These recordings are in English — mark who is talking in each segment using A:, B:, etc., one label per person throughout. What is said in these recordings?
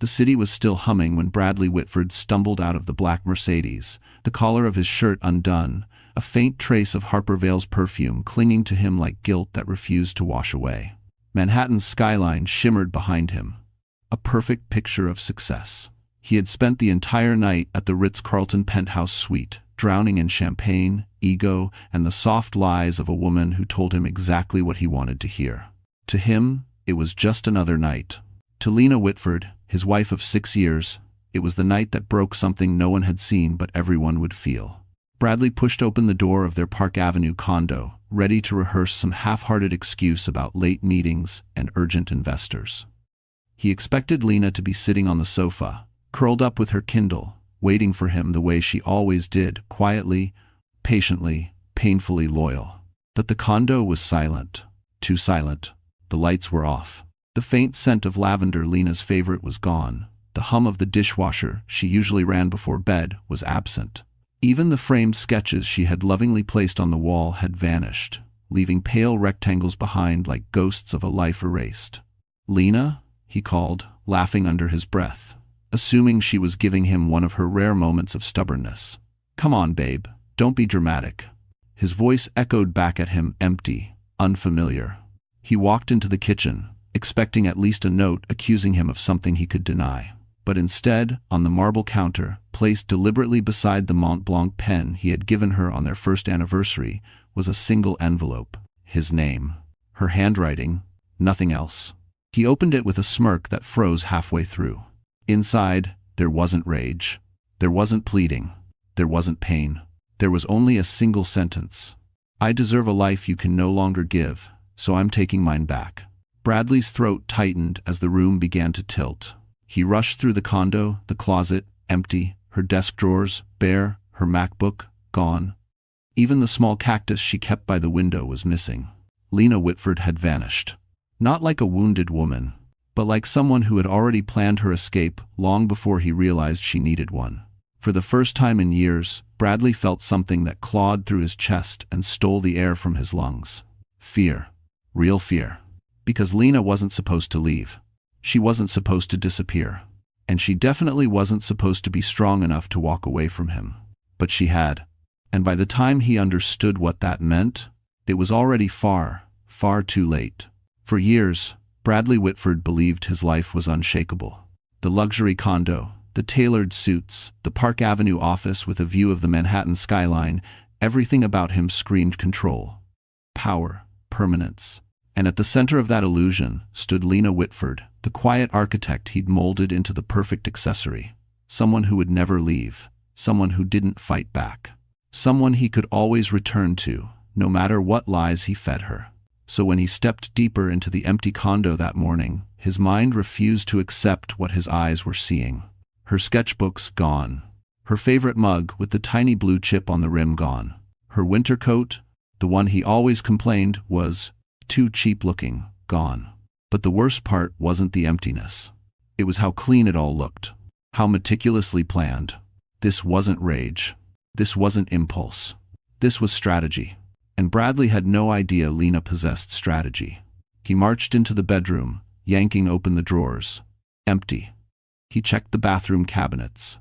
A: The city was still humming when Bradley Whitford stumbled out of the black Mercedes, the collar of his shirt undone, a faint trace of Harper Vale's perfume clinging to him like guilt that refused to wash away. Manhattan's skyline shimmered behind him, a perfect picture of success. He had spent the entire night at the Ritz-Carlton penthouse suite, drowning in champagne, ego, and the soft lies of a woman who told him exactly what he wanted to hear. To him, it was just another night. To Lena Whitford, his wife of 6 years, it was the night that broke something no one had seen but everyone would feel. Bradley pushed open the door of their Park Avenue condo, ready to rehearse some half-hearted excuse about late meetings and urgent investors. He expected Lena to be sitting on the sofa, curled up with her Kindle, waiting for him the way she always did, quietly, patiently, painfully loyal. But the condo was silent, too silent. The lights were off. The faint scent of lavender, Lena's favorite, was gone. The hum of the dishwasher she usually ran before bed was absent. Even the framed sketches she had lovingly placed on the wall had vanished, leaving pale rectangles behind like ghosts of a life erased. "Lena?" he called, laughing under his breath, assuming she was giving him one of her rare moments of stubbornness. "Come on, babe, don't be dramatic." His voice echoed back at him, empty, unfamiliar. He walked into the kitchen, expecting at least a note accusing him of something he could deny. But instead, on the marble counter, placed deliberately beside the Mont Blanc pen he had given her on their first anniversary, was a single envelope. His name. Her handwriting. Nothing else. He opened it with a smirk that froze halfway through. Inside, there wasn't rage. There wasn't pleading. There wasn't pain. There was only a single sentence. "I deserve a life you can no longer give, so I'm taking mine back." Bradley's throat tightened as the room began to tilt. He rushed through the condo, the closet, empty, her desk drawers, bare, her MacBook, gone. Even the small cactus she kept by the window was missing. Lena Whitford had vanished. Not like a wounded woman, but like someone who had already planned her escape long before he realized she needed one. For the first time in years, Bradley felt something that clawed through his chest and stole the air from his lungs. Fear. Real fear. Because Lena wasn't supposed to leave. She wasn't supposed to disappear. And she definitely wasn't supposed to be strong enough to walk away from him. But she had. And by the time he understood what that meant, it was already far, far too late. For years, Bradley Whitford believed his life was unshakable. The luxury condo, the tailored suits, the Park Avenue office with a view of the Manhattan skyline, everything about him screamed control, power, permanence. And at the center of that illusion stood Lena Whitford, the quiet architect he'd molded into the perfect accessory. Someone who would never leave. Someone who didn't fight back. Someone he could always return to, no matter what lies he fed her. So when he stepped deeper into the empty condo that morning, his mind refused to accept what his eyes were seeing. Her sketchbooks gone. Her favorite mug with the tiny blue chip on the rim gone. Her winter coat, the one he always complained was too cheap-looking, gone. But the worst part wasn't the emptiness. It was how clean it all looked. How meticulously planned. This wasn't rage. This wasn't impulse. This was strategy. And Bradley had no idea Lena possessed strategy. He marched into the bedroom, yanking open the drawers. Empty. He checked the bathroom cabinets.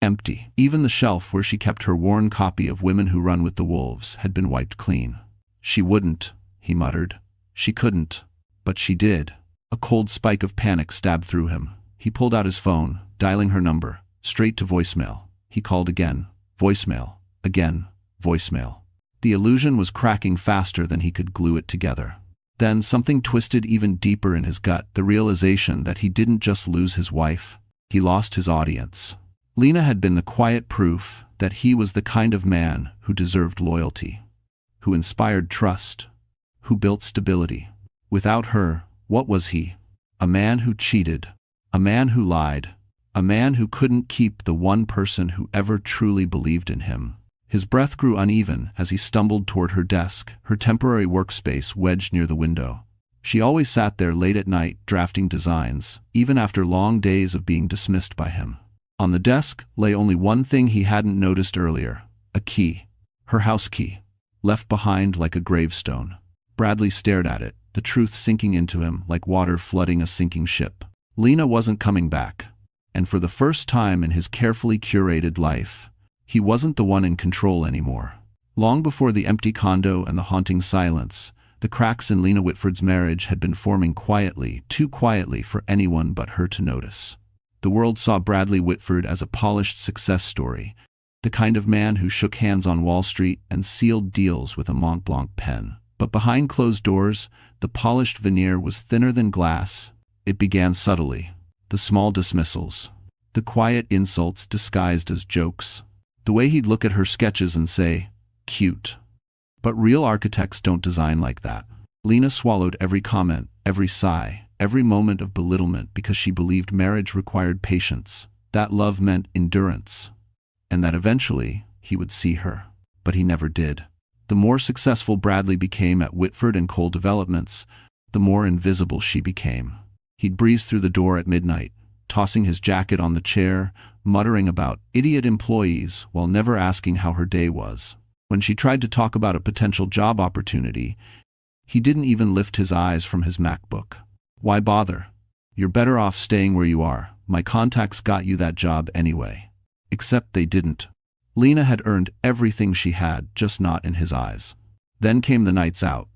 A: Empty. Even the shelf where she kept her worn copy of Women Who Run with the Wolves had been wiped clean. She wouldn't, he muttered. She couldn't. But she did. A cold spike of panic stabbed through him. He pulled out his phone, dialing her number, straight to voicemail. He called again. Voicemail. Again. Voicemail. The illusion was cracking faster than he could glue it together. Then something twisted even deeper in his gut, the realization that he didn't just lose his wife. He lost his audience. Lena had been the quiet proof that he was the kind of man who deserved loyalty, who inspired trust, who built stability. Without her, what was he? A man who cheated, a man who lied, a man who couldn't keep the one person who ever truly believed in him. His breath grew uneven as he stumbled toward her desk, her temporary workspace wedged near the window. She always sat there late at night drafting designs, even after long days of being dismissed by him. On the desk lay only one thing he hadn't noticed earlier, a key. Her house key, left behind like a gravestone. Bradley stared at it, the truth sinking into him like water flooding a sinking ship. Lena wasn't coming back. And for the first time in his carefully curated life, he wasn't the one in control anymore. Long before the empty condo and the haunting silence, the cracks in Lena Whitford's marriage had been forming quietly, too quietly for anyone but her to notice. The world saw Bradley Whitford as a polished success story, the kind of man who shook hands on Wall Street and sealed deals with a Mont Blanc pen. But behind closed doors, the polished veneer was thinner than glass. It began subtly. The small dismissals. The quiet insults disguised as jokes. The way he'd look at her sketches and say, "Cute." But real architects don't design like that. Lena swallowed every comment, every sigh, every moment of belittlement because she believed marriage required patience, that love meant endurance, and that eventually he would see her. But he never did. The more successful Bradley became at Whitford and Cole Developments, the more invisible she became. He'd breeze through the door at midnight, tossing his jacket on the chair, muttering about idiot employees while never asking how her day was. When she tried to talk about a potential job opportunity, he didn't even lift his eyes from his MacBook. Why bother? You're better off staying where you are. My contacts got you that job anyway. Except they didn't. Lena had earned everything she had, just not in his eyes. Then came the nights out.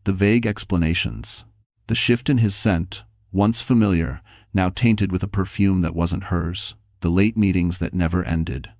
A: The vague explanations. The shift in his scent, once familiar, now tainted with a perfume that wasn't hers. The late meetings that never ended.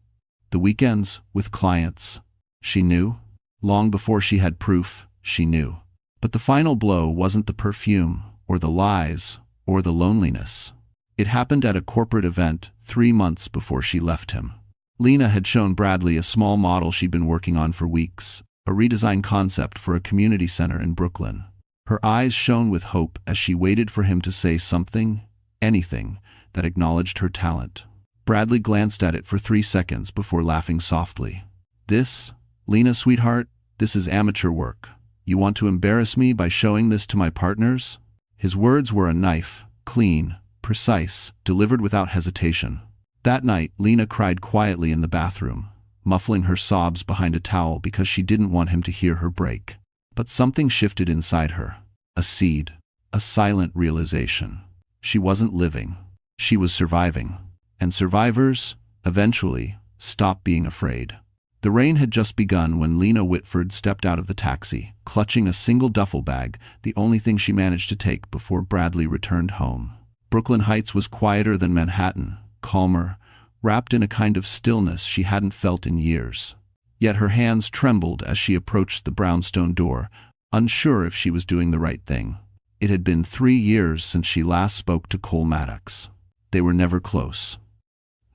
A: The weekends with clients. She knew. Long before she had proof, she knew. But the final blow wasn't the perfume, or the lies, or the loneliness. It happened at a corporate event 3 months before she left him. Lena had shown Bradley a small model she'd been working on for weeks, a redesigned concept for a community center in Brooklyn. Her eyes shone with hope as she waited for him to say something, anything, that acknowledged her talent. Bradley glanced at it for 3 seconds before laughing softly. "This, Lena, sweetheart, this is amateur work. You want to embarrass me by showing this to my partners?" His words were a knife, clean, precise, delivered without hesitation. That night, Lena cried quietly in the bathroom, muffling her sobs behind a towel because she didn't want him to hear her break. But something shifted inside her. A seed. A silent realization. She wasn't living. She was surviving. And survivors, eventually, stop being afraid. The rain had just begun when Lena Whitford stepped out of the taxi, clutching a single duffel bag, the only thing she managed to take before Bradley returned home. Brooklyn Heights was quieter than Manhattan, calmer, wrapped in a kind of stillness she hadn't felt in years. Yet her hands trembled as she approached the brownstone door, unsure if she was doing the right thing. It had been 3 years since she last spoke to Cole Maddox. They were never close.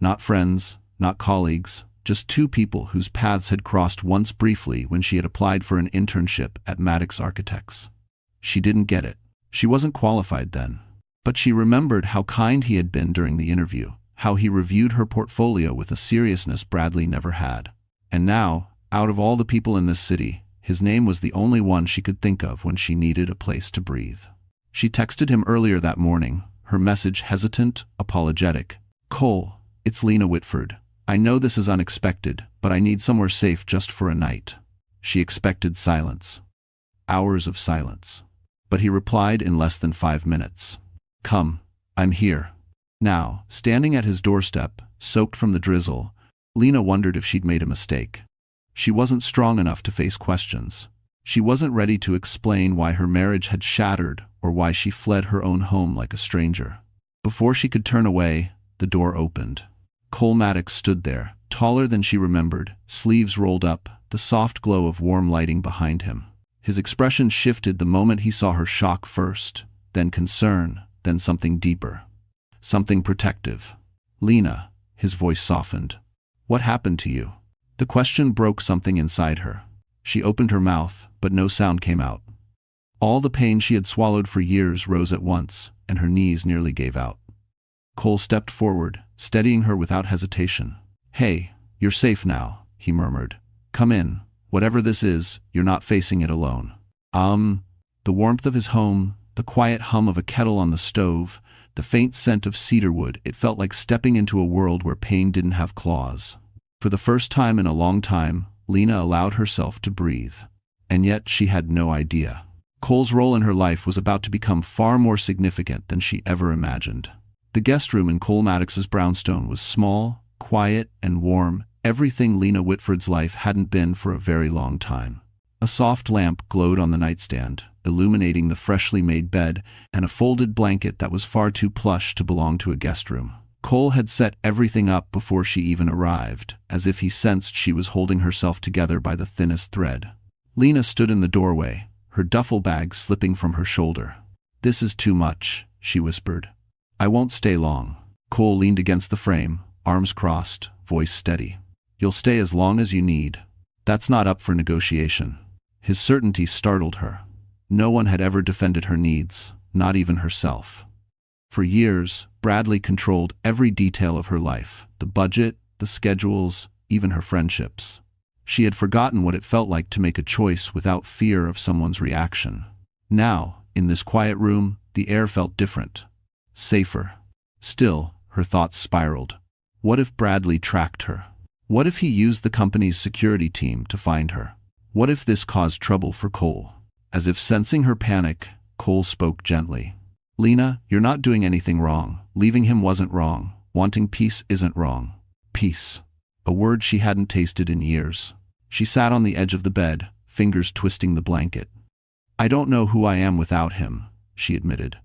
A: Not friends, not colleagues, just 2 people whose paths had crossed once briefly when she had applied for an internship at Maddox Architects. She didn't get it. She wasn't qualified then. But she remembered how kind he had been during the interview, how he reviewed her portfolio with a seriousness Bradley never had. And now, out of all the people in this city, his name was the only one she could think of when she needed a place to breathe. She texted him earlier that morning, her message hesitant, apologetic. "Cole, it's Lena Whitford. I know this is unexpected, but I need somewhere safe just for a night." She expected silence. Hours of silence. But he replied in less than 5 minutes. "Come, I'm here." Now, standing at his doorstep, soaked from the drizzle, Lena wondered if she'd made a mistake. She wasn't strong enough to face questions. She wasn't ready to explain why her marriage had shattered or why she fled her own home like a stranger. Before she could turn away, the door opened. Cole Maddox stood there, taller than she remembered, sleeves rolled up, the soft glow of warm lighting behind him. His expression shifted the moment he saw her, shock first, then concern, then something deeper. Something protective. "Lena," his voice softened. "What happened to you?" The question broke something inside her. She opened her mouth, but no sound came out. All the pain she had swallowed for years rose at once, and her knees nearly gave out. Cole stepped forward, steadying her without hesitation. "Hey, you're safe now," he murmured. "Come in. Whatever this is, you're not facing it alone." The warmth of his home, the quiet hum of a kettle on the stove, the faint scent of cedarwood, it felt like stepping into a world where pain didn't have claws. For the first time in a long time, Lena allowed herself to breathe. And yet she had no idea. Cole's role in her life was about to become far more significant than she ever imagined. The guest room in Cole Maddox's brownstone was small, quiet, and warm, everything Lena Whitford's life hadn't been for a very long time. A soft lamp glowed on the nightstand, illuminating the freshly made bed and a folded blanket that was far too plush to belong to a guest room. Cole had set everything up before she even arrived, as if he sensed she was holding herself together by the thinnest thread. Lena stood in the doorway, her duffel bag slipping from her shoulder. "This is too much," she whispered. "I won't stay long." Cole leaned against the frame, arms crossed, voice steady. "You'll stay as long as you need. That's not up for negotiation." His certainty startled her. No one had ever defended her needs, not even herself. For years, Bradley controlled every detail of her life, the budget, the schedules, even her friendships. She had forgotten what it felt like to make a choice without fear of someone's reaction. Now, in this quiet room, the air felt different. Safer. Still, her thoughts spiraled. What if Bradley tracked her? What if he used the company's security team to find her? What if this caused trouble for Cole? As if sensing her panic, Cole spoke gently. "Lena, you're not doing anything wrong. Leaving him wasn't wrong. Wanting peace isn't wrong." Peace. A word she hadn't tasted in years. She sat on the edge of the bed, fingers twisting the blanket. "I don't know who I am without him," she admitted.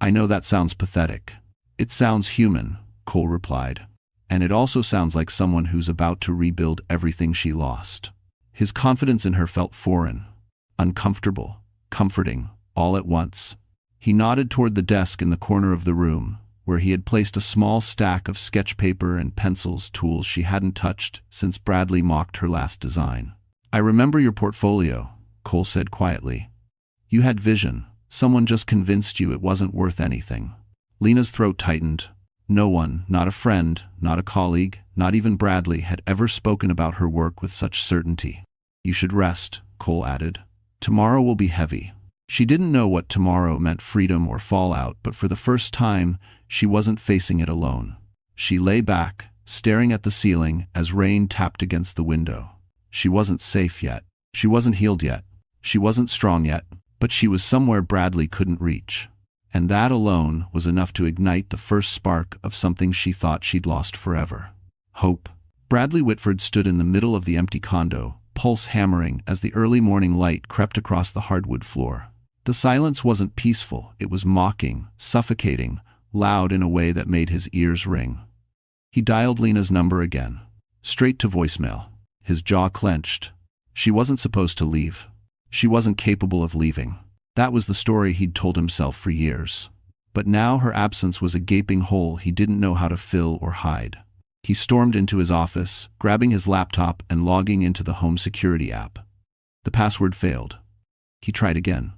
A: "I know that sounds pathetic." "It sounds human," Cole replied. "And it also sounds like someone who's about to rebuild everything she lost." His confidence in her felt foreign, uncomfortable, comforting, all at once. He nodded toward the desk in the corner of the room, where he had placed a small stack of sketch paper and pencils, tools she hadn't touched since Bradley mocked her last design. "I remember your portfolio," Cole said quietly. "You had vision. Someone just convinced you it wasn't worth anything." Lena's throat tightened. No one, not a friend, not a colleague, not even Bradley, had ever spoken about her work with such certainty. "You should rest," Cole added. "Tomorrow will be heavy." She didn't know what tomorrow meant, freedom or fallout, but for the first time, she wasn't facing it alone. She lay back, staring at the ceiling as rain tapped against the window. She wasn't safe yet. She wasn't healed yet. She wasn't strong yet, but she was somewhere Bradley couldn't reach. And that alone was enough to ignite the first spark of something she thought she'd lost forever. Hope. Bradley Whitford stood in the middle of the empty condo, pulse hammering as the early morning light crept across the hardwood floor. The silence wasn't peaceful, it was mocking, suffocating, loud in a way that made his ears ring. He dialed Lena's number again. Straight to voicemail. His jaw clenched. She wasn't supposed to leave. She wasn't capable of leaving. That was the story he'd told himself for years. But now her absence was a gaping hole he didn't know how to fill or hide. He stormed into his office, grabbing his laptop and logging into the home security app. The password failed. He tried again.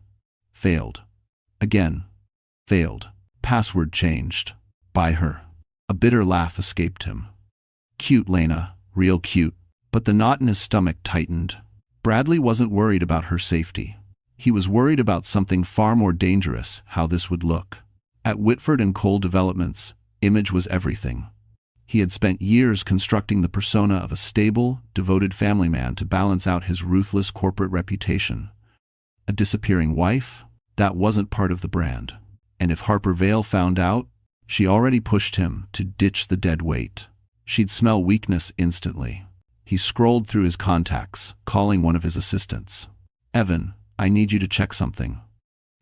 A: Failed. Again. Failed. Password changed. By her. A bitter laugh escaped him. Cute, Lena. Real cute. But the knot in his stomach tightened. Bradley wasn't worried about her safety. He was worried about something far more dangerous, how this would look. At Whitford and Cole Developments, image was everything. He had spent years constructing the persona of a stable, devoted family man to balance out his ruthless corporate reputation. A disappearing wife? That wasn't part of the brand. And if Harper Vale found out, she already pushed him to ditch the dead weight. She'd smell weakness instantly. He scrolled through his contacts, calling one of his assistants. "Evan, I need you to check something."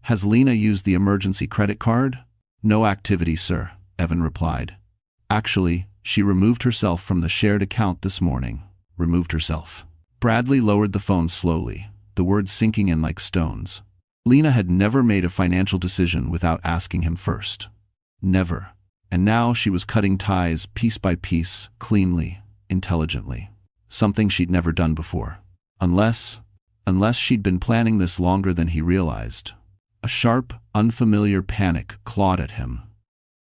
A: "Has Lena used the emergency credit card?" "No activity, sir," Evan replied. "Actually, she removed herself from the shared account this morning." Removed herself. Bradley lowered the phone slowly, the words sinking in like stones. Lena had never made a financial decision without asking him first. Never. And now she was cutting ties piece by piece, cleanly, intelligently. Something she'd never done before. Unless she'd been planning this longer than he realized. A sharp, unfamiliar panic clawed at him.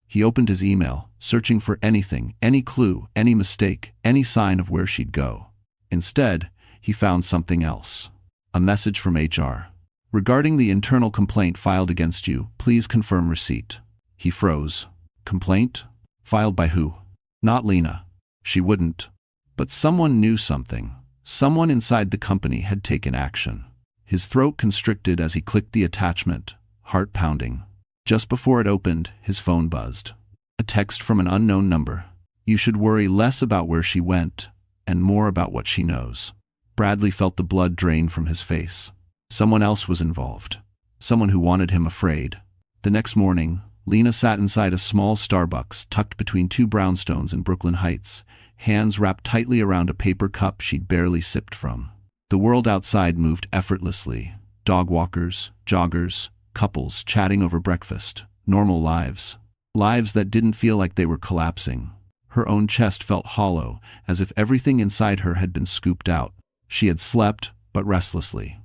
A: He opened his email, searching for anything, any clue, any mistake, any sign of where she'd go. Instead, he found something else. A message from HR. "Regarding the internal complaint filed against you, please confirm receipt." He froze. Complaint? Filed by who? Not Lena. She wouldn't. But someone knew something. Someone inside the company had taken action. His throat constricted as he clicked the attachment, heart pounding. Just before it opened, his phone buzzed. A text from an unknown number. You should worry less about where she went, and more about what she knows. Bradley felt the blood drain from his face. Someone else was involved. Someone who wanted him afraid. The next morning, Lena sat inside a small Starbucks tucked between two brownstones in Brooklyn Heights, hands wrapped tightly around a paper cup she'd barely sipped from. The world outside moved effortlessly. Dog walkers, joggers, couples chatting over breakfast. Normal lives. Lives that didn't feel like they were collapsing. Her own chest felt hollow, as if everything inside her had been scooped out. She had slept, but restlessly.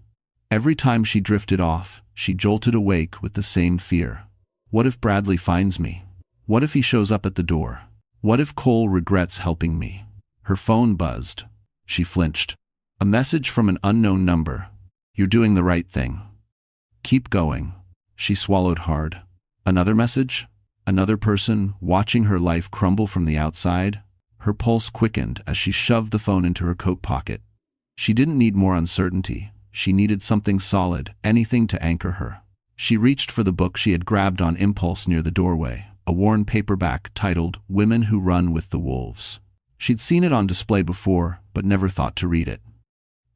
A: Every time she drifted off, she jolted awake with the same fear. What if Bradley finds me? What if he shows up at the door? What if Cole regrets helping me? Her phone buzzed. She flinched. A message from an unknown number. You're doing the right thing. Keep going. She swallowed hard. Another message? Another person watching her life crumble from the outside? Her pulse quickened as she shoved the phone into her coat pocket. She didn't need more uncertainty. She needed something solid, anything to anchor her. She reached for the book she had grabbed on impulse near the doorway, a worn paperback titled Women Who Run with the Wolves. She'd seen it on display before, but never thought to read it.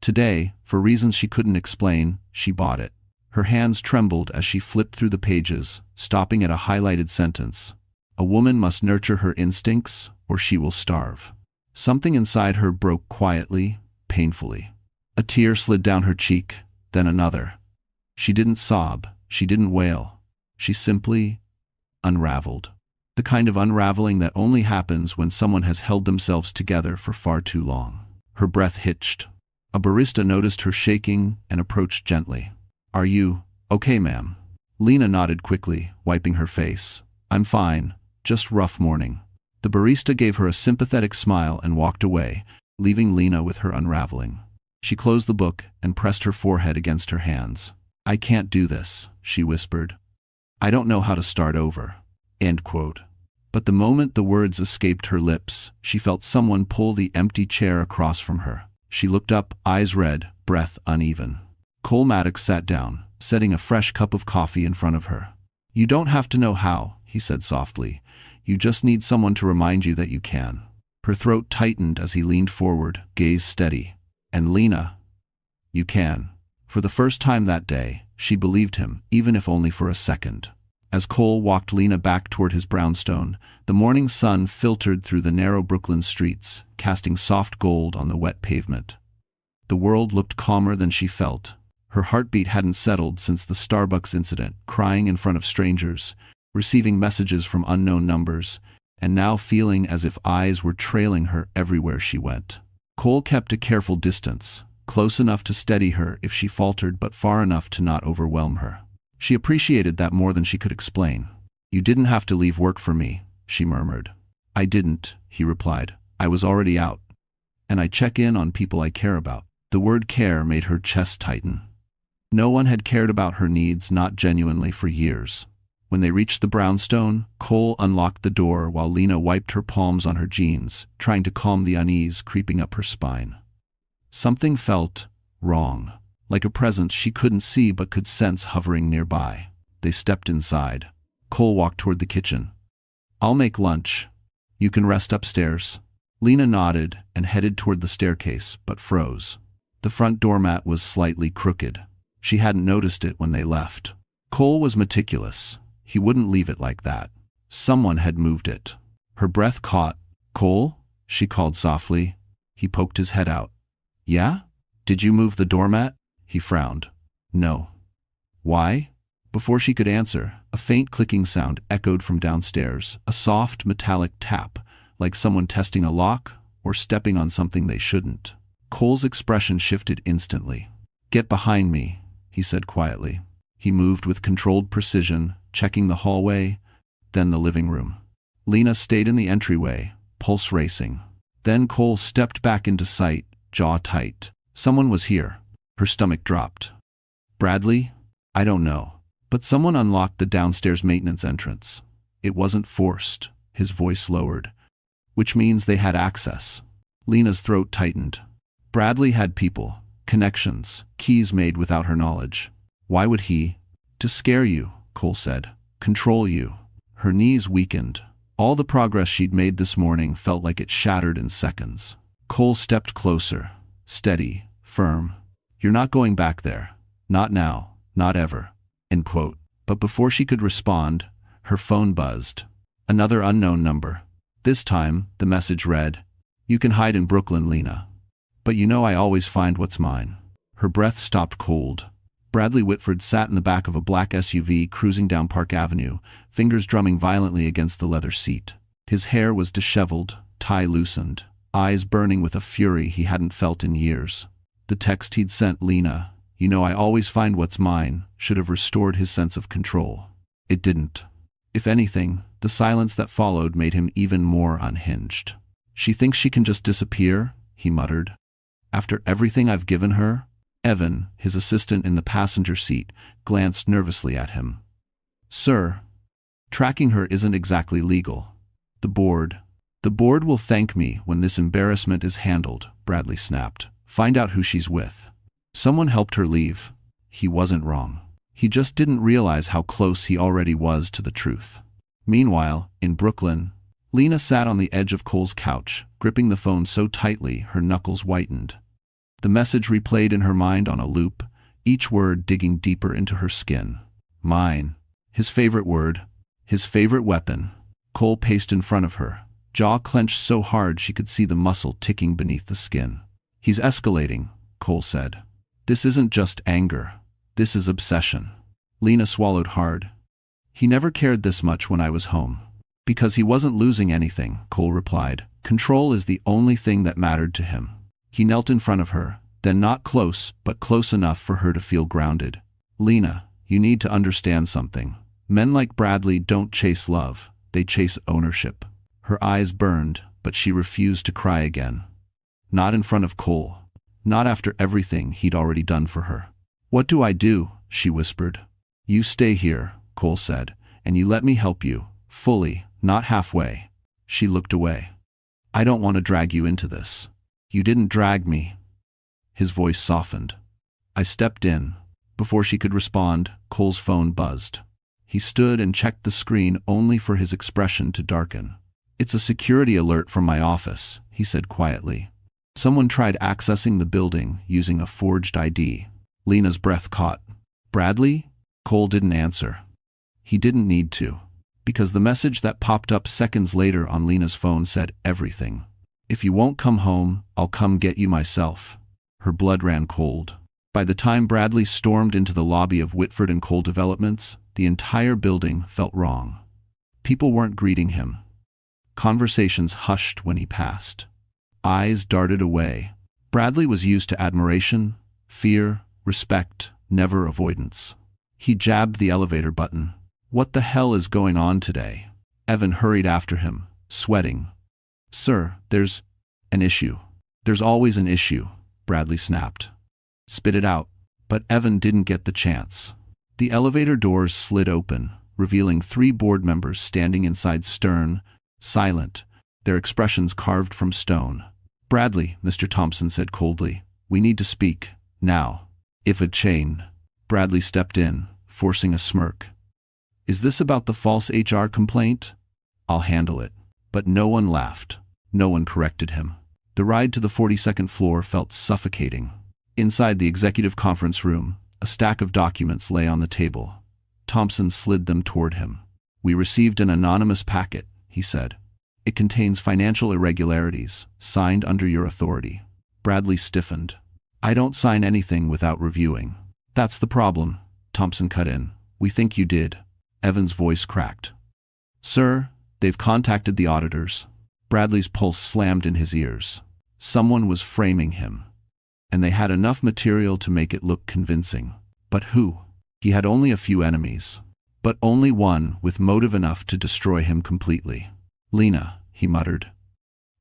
A: Today, for reasons she couldn't explain, she bought it. Her hands trembled as she flipped through the pages, stopping at a highlighted sentence. A woman must nurture her instincts, or she will starve. Something inside her broke quietly, painfully. A tear slid down her cheek, then another. She didn't sob, she didn't wail. She simply unraveled. The kind of unraveling that only happens when someone has held themselves together for far too long. Her breath hitched. A barista noticed her shaking and approached gently. Are you okay, ma'am? Lena nodded quickly, wiping her face. I'm fine, just rough morning. The barista gave her a sympathetic smile and walked away, leaving Lena with her unraveling. She closed the book and pressed her forehead against her hands. I can't do this, she whispered. I don't know how to start over. End quote. But the moment the words escaped her lips, she felt someone pull the empty chair across from her. She looked up, eyes red, breath uneven. Cole Maddox sat down, setting a fresh cup of coffee in front of her. You don't have to know how, he said softly. You just need someone to remind you that you can. Her throat tightened as he leaned forward, gaze steady. And Lena, you can. For the first time that day, she believed him, even if only for a second. As Cole walked Lena back toward his brownstone, the morning sun filtered through the narrow Brooklyn streets, casting soft gold on the wet pavement. The world looked calmer than she felt. Her heartbeat hadn't settled since the Starbucks incident, crying in front of strangers, receiving messages from unknown numbers, and now feeling as if eyes were trailing her everywhere she went. Cole kept a careful distance, close enough to steady her if she faltered but far enough to not overwhelm her. She appreciated that more than she could explain. You didn't have to leave work for me, she murmured. I didn't, he replied. I was already out. And I check in on people I care about. The word care made her chest tighten. No one had cared about her needs, not genuinely, for years. When they reached the brownstone, Cole unlocked the door while Lena wiped her palms on her jeans, trying to calm the unease creeping up her spine. Something felt wrong, like a presence she couldn't see but could sense hovering nearby. They stepped inside. Cole walked toward the kitchen. I'll make lunch. You can rest upstairs. Lena nodded and headed toward the staircase, but froze. The front doormat was slightly crooked. She hadn't noticed it when they left. Cole was meticulous. He wouldn't leave it like that. Someone had moved it. Her breath caught. Cole? She called softly. He poked his head out. Yeah? Did you move the doormat? He frowned. No. Why? Before she could answer, a faint clicking sound echoed from downstairs, a soft metallic tap, like someone testing a lock or stepping on something they shouldn't. Cole's expression shifted instantly. Get behind me, he said quietly. He moved with controlled precision, checking the hallway, then the living room. Lena stayed in the entryway, pulse racing. Then Cole stepped back into sight, jaw tight. Someone was here. Her stomach dropped. Bradley? I don't know. But someone unlocked the downstairs maintenance entrance. It wasn't forced. His voice lowered. Which means they had access. Lena's throat tightened. Bradley had people, connections, keys made without her knowledge. Why would he? To scare you, Cole said. Control you. Her knees weakened. All the progress she'd made this morning felt like it shattered in seconds. Cole stepped closer, steady, firm. "You're not going back there. Not now, not ever." End quote. But before she could respond, her phone buzzed. Another unknown number. This time, the message read, "You can hide in Brooklyn, Lena. But you know I always find what's mine." Her breath stopped cold. Bradley Whitford sat in the back of a black SUV cruising down Park Avenue, fingers drumming violently against the leather seat. His hair was disheveled, tie loosened, eyes burning with a fury he hadn't felt in years. The text he'd sent Lena, "You know I always find what's mine," should have restored his sense of control. It didn't. If anything, the silence that followed made him even more unhinged. "She thinks she can just disappear," he muttered. "After everything I've given her?" Evan, his assistant in the passenger seat, glanced nervously at him. "Sir, tracking her isn't exactly legal. The board will thank me when this embarrassment is handled," Bradley snapped. "Find out who she's with." Someone helped her leave. He wasn't wrong. He just didn't realize how close he already was to the truth. Meanwhile, in Brooklyn, Lena sat on the edge of Cole's couch, gripping the phone so tightly her knuckles whitened. The message replayed in her mind on a loop, each word digging deeper into her skin. Mine. His favorite word. His favorite weapon. Cole paced in front of her, jaw clenched so hard she could see the muscle ticking beneath the skin. "He's escalating," Cole said. "This isn't just anger. This is obsession." Lena swallowed hard. "He never cared this much when I was home." "Because he wasn't losing anything," Cole replied. "Control is the only thing that mattered to him." He knelt in front of her, then not close, but close enough for her to feel grounded. "Lena, you need to understand something. Men like Bradley don't chase love, they chase ownership." Her eyes burned, but she refused to cry again. Not in front of Cole. Not after everything he'd already done for her. "What do I do?" she whispered. "You stay here," Cole said, "and you let me help you, fully, not halfway." She looked away. "I don't want to drag you into this." "You didn't drag me." His voice softened. "I stepped in." Before she could respond, Cole's phone buzzed. He stood and checked the screen only for his expression to darken. "It's a security alert from my office," he said quietly. "Someone tried accessing the building using a forged ID." Lena's breath caught. "Bradley?" Cole didn't answer. He didn't need to, because the message that popped up seconds later on Lena's phone said everything. "If you won't come home, I'll come get you myself." Her blood ran cold. By the time Bradley stormed into the lobby of Whitford and Cole Developments, the entire building felt wrong. People weren't greeting him. Conversations hushed when he passed. Eyes darted away. Bradley was used to admiration, fear, respect, never avoidance. He jabbed the elevator button. "What the hell is going on today?" Evan hurried after him, sweating. "Sir, there's an issue." "There's always an issue," Bradley snapped. "Spit it out." But Evan didn't get the chance. The elevator doors slid open, revealing 3 board members standing inside, stern, silent, their expressions carved from stone. "Bradley," Mr. Thompson said coldly, "we need to speak, now." "If a chain." Bradley stepped in, forcing a smirk. "Is this about the false HR complaint?" "I'll handle it." But no one laughed. No one corrected him. The ride to the 42nd floor felt suffocating. Inside the executive conference room, a stack of documents lay on the table. Thompson slid them toward him. "We received an anonymous packet," he said. "It contains financial irregularities, signed under your authority." Bradley stiffened. "I don't sign anything without reviewing." "That's the problem," Thompson cut in. "We think you did." Evan's voice cracked. "Sir, they've contacted the auditors." Bradley's pulse slammed in his ears. Someone was framing him. And they had enough material to make it look convincing. But who? He had only a few enemies. But only one with motive enough to destroy him completely. "Lena," he muttered.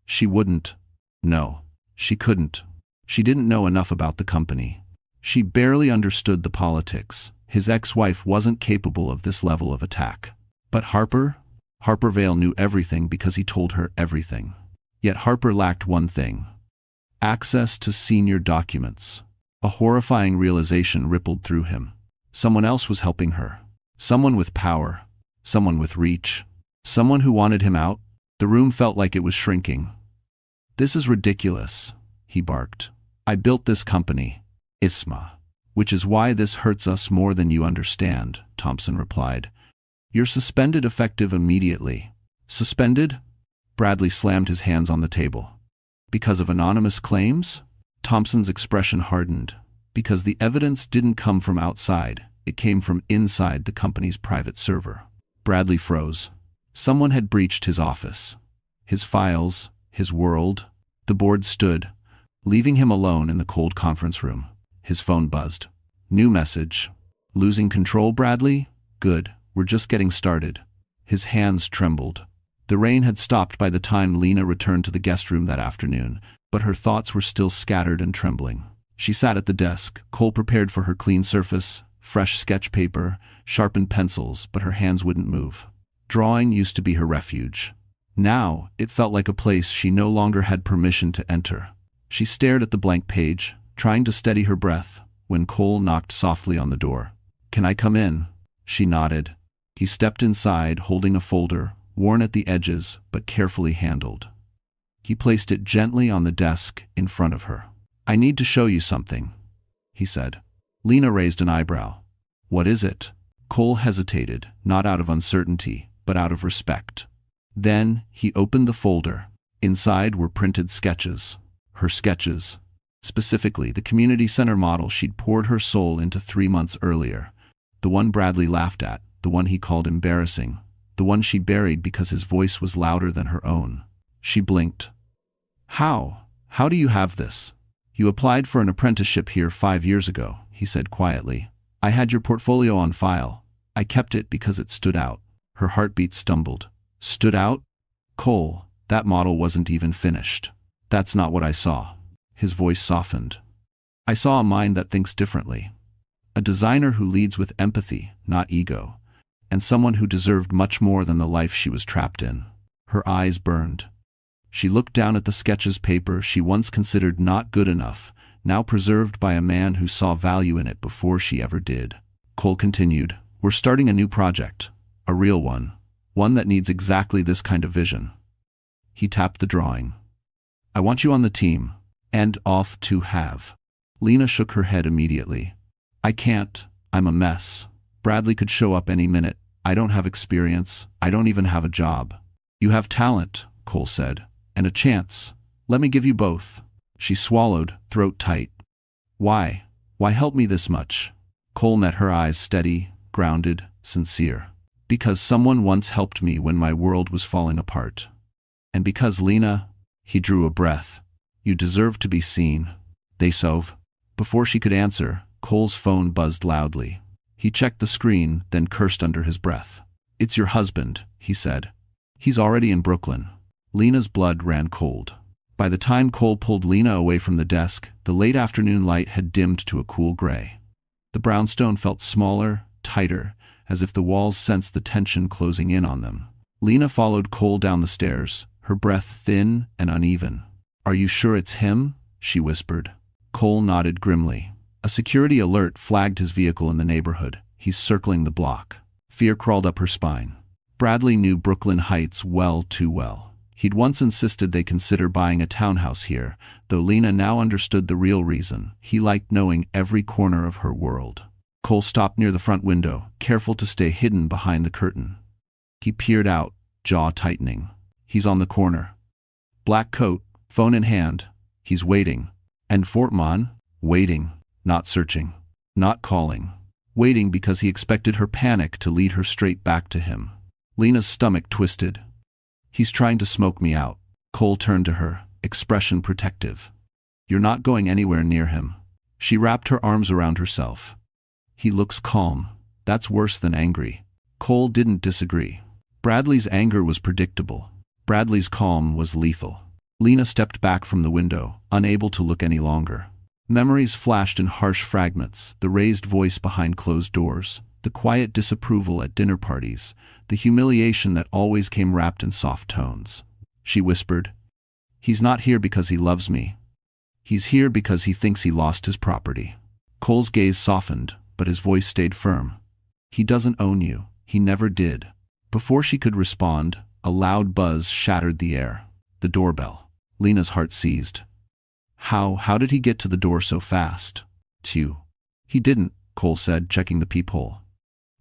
A: "She wouldn't." No, she couldn't. She didn't know enough about the company. She barely understood the politics. His ex-wife wasn't capable of this level of attack. But Harper? Harper Vale knew everything because he told her everything. Yet Harper lacked one thing. Access to senior documents. A horrifying realization rippled through him. Someone else was helping her. Someone with power. Someone with reach. Someone who wanted him out? The room felt like it was shrinking. "This is ridiculous," he barked. "I built this company, Isma. Which is why this hurts us more than you understand," Thompson replied. "You're suspended effective immediately." "Suspended?" Bradley slammed his hands on the table. "Because of anonymous claims?" Thompson's expression hardened. "Because the evidence didn't come from outside, it came from inside the company's private server." Bradley froze. Someone had breached his office. His files, his world. The board stood, leaving him alone in the cold conference room. His phone buzzed. New message. "Losing control, Bradley? Good, we're just getting started." His hands trembled. The rain had stopped by the time Lena returned to the guest room that afternoon, but her thoughts were still scattered and trembling. She sat at the desk, Cole prepared for her clean surface, fresh sketch paper, sharpened pencils, but her hands wouldn't move. Drawing used to be her refuge. Now, it felt like a place she no longer had permission to enter. She stared at the blank page, trying to steady her breath, when Cole knocked softly on the door. "Can I come in?" She nodded. He stepped inside, holding a folder, worn at the edges, but carefully handled. He placed it gently on the desk in front of her. "I need to show you something," he said. Lena raised an eyebrow. "What is it?" Cole hesitated, not out of uncertainty, but out of respect. Then he opened the folder. Inside were printed sketches. Her sketches. Specifically, the community center model she'd poured her soul into 3 months earlier. The one Bradley laughed at, the one he called embarrassing, the one she buried because his voice was louder than her own. She blinked. How do you have this?" "You applied for an apprenticeship here 5 years ago," he said quietly. "I had your portfolio on file. I kept it because it stood out." Her heartbeat stumbled. "Stood out?" "Cole, that model wasn't even finished." "That's not what I saw." His voice softened. "I saw a mind that thinks differently. A designer who leads with empathy, not ego. And someone who deserved much more than the life she was trapped in." Her eyes burned. She looked down at the sketches paper she once considered not good enough, now preserved by a man who saw value in it before she ever did. Cole continued, "We're starting a new project. A real one. One that needs exactly this kind of vision." He tapped the drawing. "I want you on the team. And off to have." Lena shook her head immediately. "I can't. I'm a mess. Bradley could show up any minute. I don't have experience. I don't even have a job." "You have talent," Cole said, "and a chance. Let me give you both." She swallowed, throat tight. Why help me this much?" Cole met her eyes, steady, grounded, sincere. "Because someone once helped me when my world was falling apart. And because Lena," he drew a breath, "you deserve to be seen." They sove. Before she could answer, Cole's phone buzzed loudly. He checked the screen, then cursed under his breath. "It's your husband," he said. "He's already in Brooklyn." Lena's blood ran cold. By the time Cole pulled Lena away from the desk, the late afternoon light had dimmed to a cool gray. The brownstone felt smaller, tighter, as if the walls sensed the tension closing in on them. Lena followed Cole down the stairs, her breath thin and uneven. "Are you sure it's him?" she whispered. Cole nodded grimly. A security alert flagged his vehicle in the neighborhood. He's circling the block. Fear crawled up her spine. Bradley knew Brooklyn Heights well too well. He'd once insisted they consider buying a townhouse here, though Lena now understood the real reason. He liked knowing every corner of her world. Cole stopped near the front window, careful to stay hidden behind the curtain. He peered out, jaw tightening. He's on the corner. Black coat, phone in hand. He's waiting. And Fortman? Waiting. Not searching. Not calling. Waiting because he expected her panic to lead her straight back to him. Lena's stomach twisted. "He's trying to smoke me out." Cole turned to her, expression protective. "You're not going anywhere near him." She wrapped her arms around herself. "He looks calm. That's worse than angry." Cole didn't disagree. Bradley's anger was predictable. Bradley's calm was lethal. Lena stepped back from the window, unable to look any longer. Memories flashed in harsh fragments, the raised voice behind closed doors, the quiet disapproval at dinner parties, the humiliation that always came wrapped in soft tones. She whispered, "He's not here because he loves me. He's here because he thinks he lost his property." Cole's gaze softened, but his voice stayed firm. "He doesn't own you. He never did." Before she could respond, a loud buzz shattered the air. The doorbell. Lena's heart seized. How did he get to the door so fast? Two. He didn't, Cole said, checking the peephole.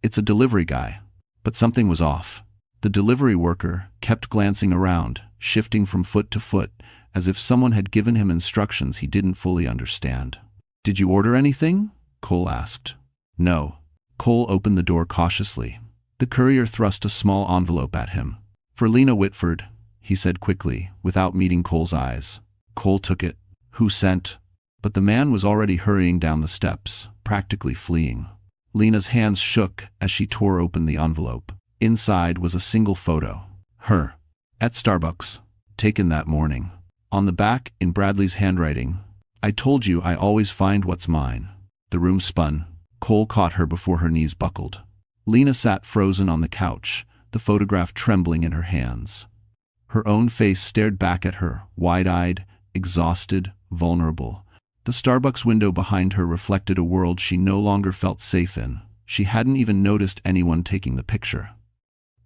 A: It's a delivery guy. But something was off. The delivery worker kept glancing around, shifting from foot to foot, as if someone had given him instructions he didn't fully understand. Did you order anything? Cole asked. No. Cole opened the door cautiously. The courier thrust a small envelope at him. For Lena Whitford, he said quickly, without meeting Cole's eyes. Cole took it. Who sent? But the man was already hurrying down the steps, practically fleeing. Lena's hands shook as she tore open the envelope. Inside was a single photo. Her. At Starbucks. Taken that morning. On the back, in Bradley's handwriting, I told you I always find what's mine. The room spun. Cole caught her before her knees buckled. Lena sat frozen on the couch, the photograph trembling in her hands. Her own face stared back at her, wide-eyed, exhausted, vulnerable. The Starbucks window behind her reflected a world she no longer felt safe in. She hadn't even noticed anyone taking the picture.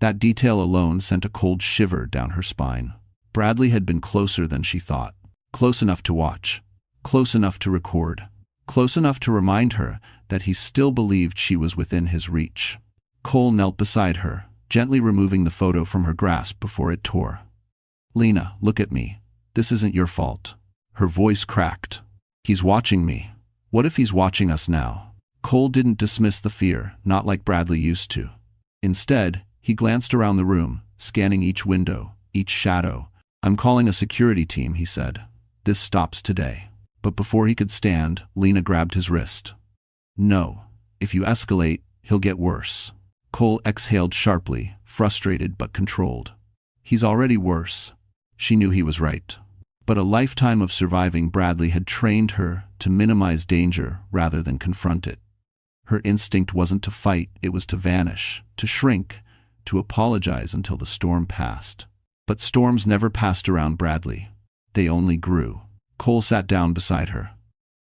A: That detail alone sent a cold shiver down her spine. Bradley had been closer than she thought. Close enough to watch. Close enough to record. Close enough to remind her that he still believed she was within his reach. Cole knelt beside her, gently removing the photo from her grasp before it tore. Lena, look at me. This isn't your fault. Her voice cracked. He's watching me. What if he's watching us now? Cole didn't dismiss the fear, not like Bradley used to. Instead, he glanced around the room, scanning each window, each shadow. I'm calling a security team, he said. This stops today. But before he could stand, Lena grabbed his wrist. No. If you escalate, he'll get worse. Cole exhaled sharply, frustrated but controlled. He's already worse. She knew he was right. But a lifetime of surviving Bradley had trained her to minimize danger rather than confront it. Her instinct wasn't to fight, it was to vanish, to shrink, to apologize until the storm passed. But storms never passed around Bradley. They only grew. Cole sat down beside her.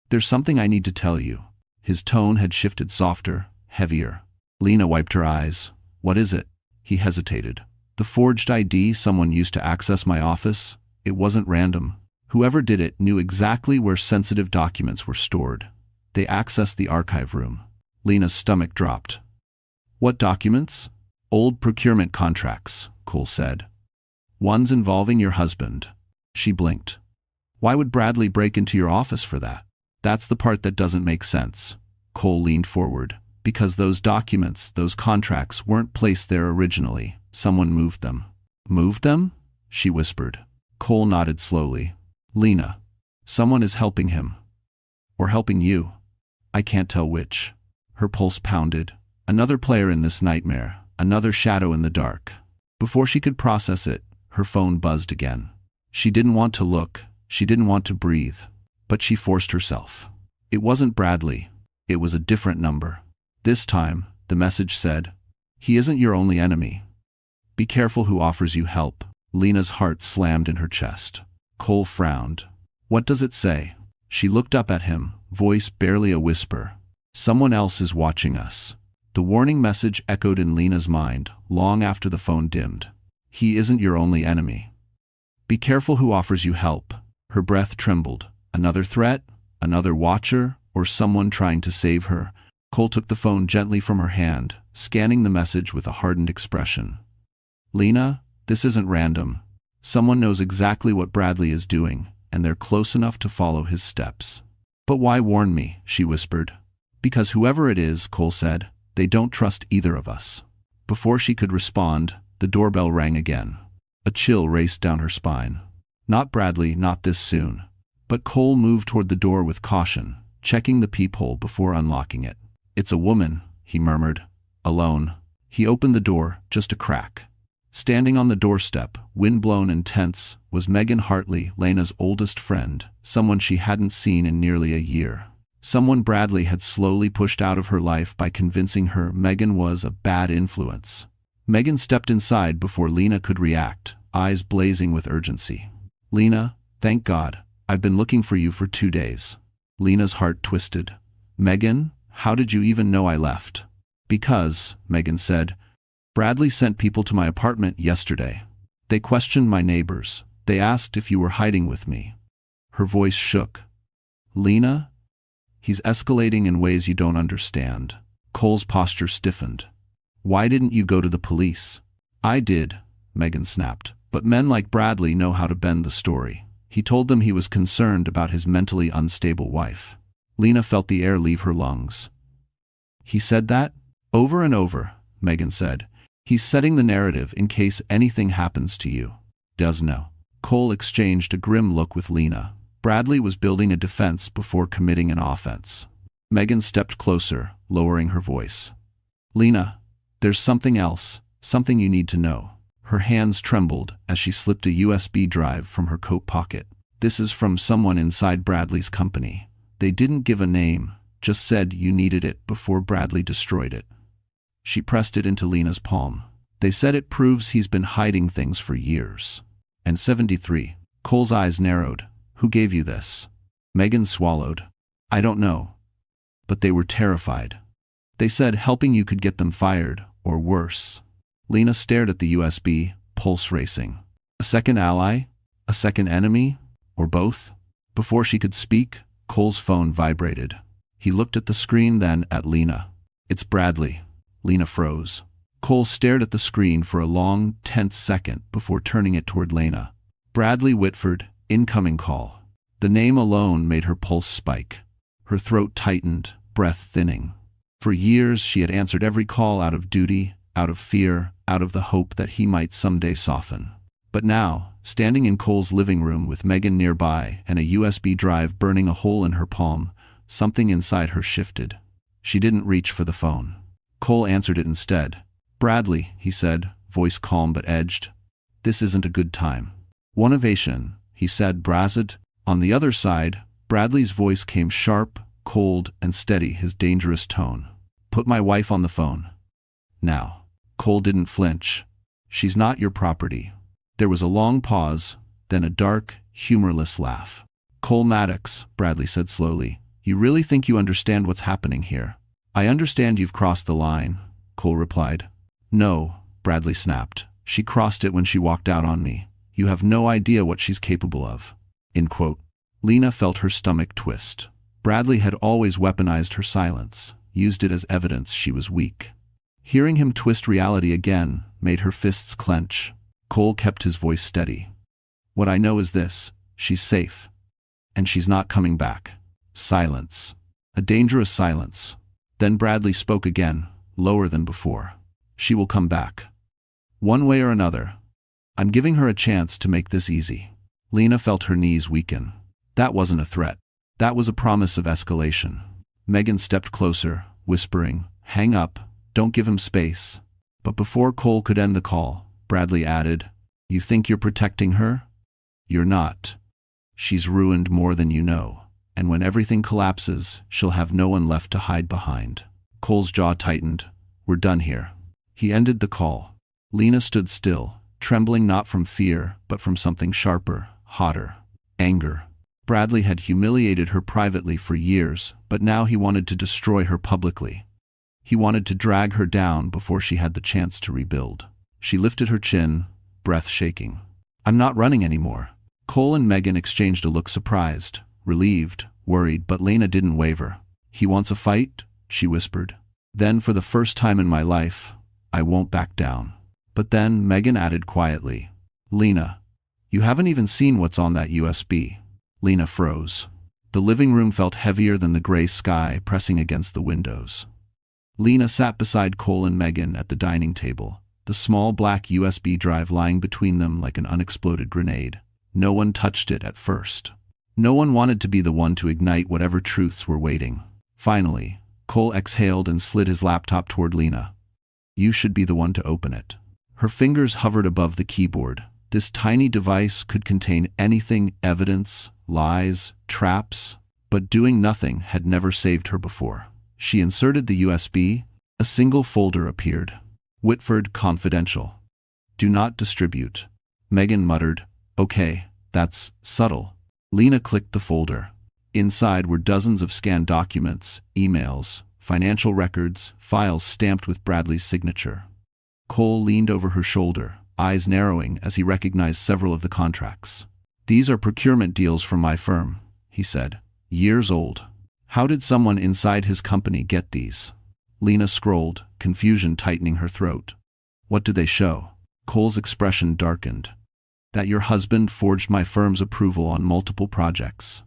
A: There's something I need to tell you. His tone had shifted softer, heavier. Lena wiped her eyes. What is it? He hesitated. The forged ID someone used to access my office. It wasn't random. Whoever did it knew exactly where sensitive documents were stored. They accessed the archive room. Lena's stomach dropped. What documents? Old procurement contracts, Cole said. Ones involving your husband. She blinked. Why would Bradley break into your office for that? That's the part that doesn't make sense. Cole leaned forward. Because those documents, those contracts, weren't placed there originally. Someone moved them. Moved them? She whispered. Cole nodded slowly. Lena. Someone is helping him. Or helping you. I can't tell which. Her pulse pounded. Another player in this nightmare. Another shadow in the dark. Before she could process it, her phone buzzed again. She didn't want to look. She didn't want to breathe. But she forced herself. It wasn't Bradley. It was a different number. This time, the message said, he isn't your only enemy. Be careful who offers you help. Lena's heart slammed in her chest. Cole frowned. What does it say? She looked up at him, voice barely a whisper. Someone else is watching us. The warning message echoed in Lena's mind, long after the phone dimmed. He isn't your only enemy. Be careful who offers you help. Her breath trembled. Another threat? Another watcher? Or someone trying to save her? Cole took the phone gently from her hand, scanning the message with a hardened expression. Lena, this isn't random. Someone knows exactly what Bradley is doing, and they're close enough to follow his steps. But why warn me? She whispered. Because whoever it is, Cole said, they don't trust either of us. Before she could respond, the doorbell rang again. A chill raced down her spine. Not Bradley, not this soon. But Cole moved toward the door with caution, checking the peephole before unlocking it. It's a woman, he murmured. Alone. He opened the door, just a crack. Standing on the doorstep, windblown and tense, was Megan Hartley, Lena's oldest friend, someone she hadn't seen in nearly a year. Someone Bradley had slowly pushed out of her life by convincing her Megan was a bad influence. Megan stepped inside before Lena could react, eyes blazing with urgency. Lena, thank God, I've been looking for you for 2 days. Lena's heart twisted. Megan? How did you even know I left? Because, Megan said, Bradley sent people to my apartment yesterday. They questioned my neighbors. They asked if you were hiding with me. Her voice shook. Lena? He's escalating in ways you don't understand. Cole's posture stiffened. Why didn't you go to the police? I did, Megan snapped. But men like Bradley know how to bend the story. He told them he was concerned about his mentally unstable wife. Lena felt the air leave her lungs. He said that? Over and over, Megan said. He's setting the narrative in case anything happens to you. Does know. Cole exchanged a grim look with Lena. Bradley was building a defense before committing an offense. Megan stepped closer, lowering her voice. Lena, there's something else, something you need to know. Her hands trembled as she slipped a USB drive from her coat pocket. This is from someone inside Bradley's company. They didn't give a name, just said you needed it before Bradley destroyed it. She pressed it into Lena's palm. They said it proves he's been hiding things for years. And 73. Cole's eyes narrowed. Who gave you this? Megan swallowed. I don't know. But they were terrified. They said helping you could get them fired, or worse. Lena stared at the USB, pulse racing. A second ally? A second enemy? Or both? Before she could speak, Cole's phone vibrated. He looked at the screen, then at Lena. It's Bradley. Lena froze. Cole stared at the screen for a long, tense second before turning it toward Lena. Bradley Whitford, incoming call. The name alone made her pulse spike. Her throat tightened, breath thinning. For years she had answered every call out of duty, out of fear, out of the hope that he might someday soften. But now, standing in Cole's living room with Megan nearby and a USB drive burning a hole in her palm, something inside her shifted. She didn't reach for the phone. Cole answered it instead. Bradley, he said, voice calm but edged. This isn't a good time. One ovation, he said, brazzed. On the other side, Bradley's voice came sharp, cold, and steady, his dangerous tone. Put my wife on the phone. Now. Cole didn't flinch. She's not your property. There was a long pause, then a dark, humorless laugh. Cole Maddox, Bradley said slowly, you really think you understand what's happening here? I understand you've crossed the line, Cole replied. No, Bradley snapped. She crossed it when she walked out on me. You have no idea what she's capable of. End quote. Lena felt her stomach twist. Bradley had always weaponized her silence, used it as evidence she was weak. Hearing him twist reality again made her fists clench. Cole kept his voice steady. What I know is this, she's safe. And she's not coming back. Silence. A dangerous silence. Then Bradley spoke again, lower than before. She will come back. One way or another. I'm giving her a chance to make this easy. Lena felt her knees weaken. That wasn't a threat. That was a promise of escalation. Megan stepped closer, whispering, hang up, don't give him space. But before Cole could end the call, Bradley added, you think you're protecting her? You're not. She's ruined more than you know, and when everything collapses, she'll have no one left to hide behind. Cole's jaw tightened. We're done here. He ended the call. Lena stood still, trembling not from fear, but from something sharper, hotter. Anger. Bradley had humiliated her privately for years, but now he wanted to destroy her publicly. He wanted to drag her down before she had the chance to rebuild. She lifted her chin, breath shaking. I'm not running anymore. Cole and Megan exchanged a look, surprised, relieved, worried, but Lena didn't waver. He wants a fight? She whispered. Then, for the first time in my life, I won't back down. But then Megan added quietly, Lena, you haven't even seen what's on that USB. Lena froze. The living room felt heavier than the gray sky pressing against the windows. Lena sat beside Cole and Megan at the dining table, the small black USB drive lying between them like an unexploded grenade. No one touched it at first. No one wanted to be the one to ignite whatever truths were waiting. Finally, Cole exhaled and slid his laptop toward Lena. You should be the one to open it. Her fingers hovered above the keyboard. This tiny device could contain anything, evidence, lies, traps, but doing nothing had never saved her before. She inserted the USB. A single folder appeared. Whitford Confidential. Do not distribute. Megan muttered, okay, that's subtle. Lena clicked the folder. Inside were dozens of scanned documents, emails, financial records, files stamped with Bradley's signature. Cole leaned over her shoulder, eyes narrowing as he recognized several of the contracts. "These are procurement deals from my firm," he said. "Years old. How did someone inside his company get these?" Lena scrolled, confusion tightening her throat. "What did they show?" Cole's expression darkened. "That your husband forged my firm's approval on multiple projects.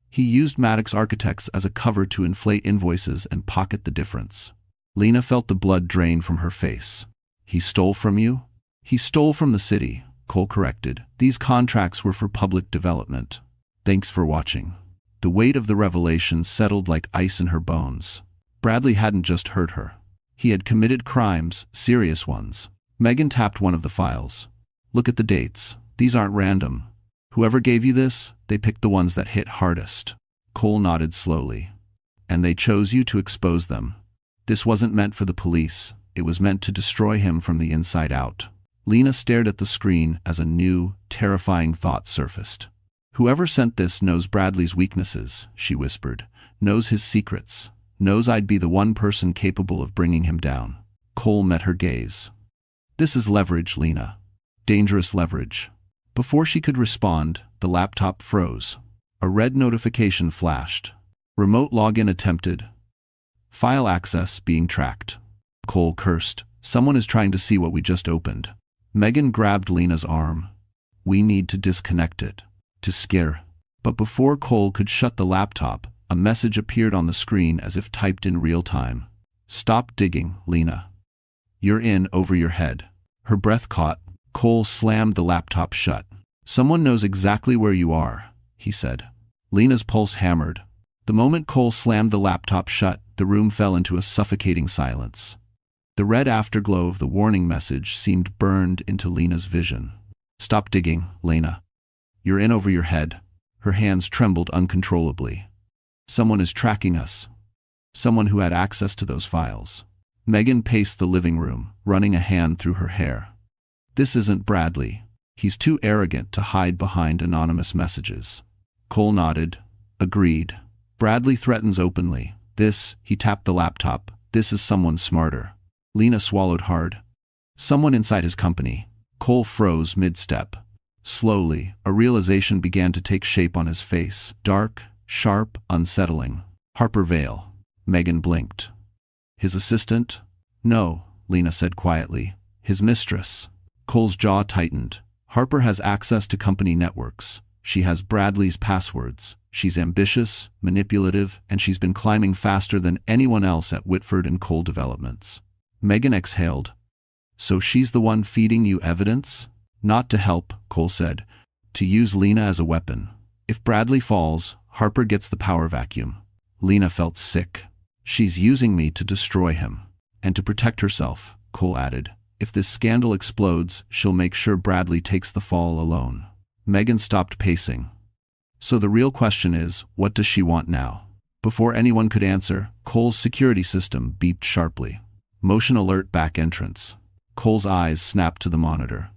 A: He used Maddox Architects as a cover to inflate invoices and pocket the difference." Lena felt the blood drain from her face. "He stole from you?" "He stole from the city," Cole corrected. "These contracts were for public development." "Thanks for watching." The weight of the revelation settled like ice in her bones. Bradley hadn't just hurt her. He had committed crimes, serious ones. Megan tapped one of the files. "Look at the dates. These aren't random. Whoever gave you this, they picked the ones that hit hardest." Cole nodded slowly. "And they chose you to expose them. This wasn't meant for the police. It was meant to destroy him from the inside out." Lena stared at the screen as a new, terrifying thought surfaced. "Whoever sent this knows Bradley's weaknesses," she whispered. "Knows his secrets. Knows I'd be the one person capable of bringing him down." Cole met her gaze. "This is leverage, Lena. Dangerous leverage." Before she could respond, the laptop froze. A red notification flashed. "Remote login attempted. File access being tracked." Cole cursed. "Someone is trying to see what we just opened." Megan grabbed Lena's arm. "We need to disconnect it. To scare." But before Cole could shut the laptop, a message appeared on the screen as if typed in real time. "Stop digging, Lena. You're in over your head." Her breath caught. Cole slammed the laptop shut. "Someone knows exactly where you are," he said. Lena's pulse hammered. The moment Cole slammed the laptop shut, the room fell into a suffocating silence. The red afterglow of the warning message seemed burned into Lena's vision. "Stop digging, Lena. You're in over your head." Her hands trembled uncontrollably. "Someone is tracking us. Someone who had access to those files." Megan paced the living room, running a hand through her hair. "This isn't Bradley. He's too arrogant to hide behind anonymous messages." Cole nodded. "Agreed. Bradley threatens openly. He tapped the laptop. This is someone smarter." Lena swallowed hard. "Someone inside his company." Cole froze mid-step. Slowly, a realization began to take shape on his face. Dark, sharp, unsettling. "Harper Vale." Megan blinked. "His assistant?" "No," Lena said quietly. "His mistress." Cole's jaw tightened. "Harper has access to company networks. She has Bradley's passwords. She's ambitious, manipulative, and she's been climbing faster than anyone else at Whitford and Cole Developments." Megan exhaled. "So she's the one feeding you evidence?" "Not to help," Cole said. "To use Lena as a weapon. If Bradley falls, Harper gets the power vacuum." Lena felt sick. "She's using me to destroy him. And to protect herself," Cole added. "If this scandal explodes, she'll make sure Bradley takes the fall alone." Megan stopped pacing. "So the real question is, what does she want now?" Before anyone could answer, Cole's security system beeped sharply. "Motion alert back entrance." Cole's eyes snapped to the monitor.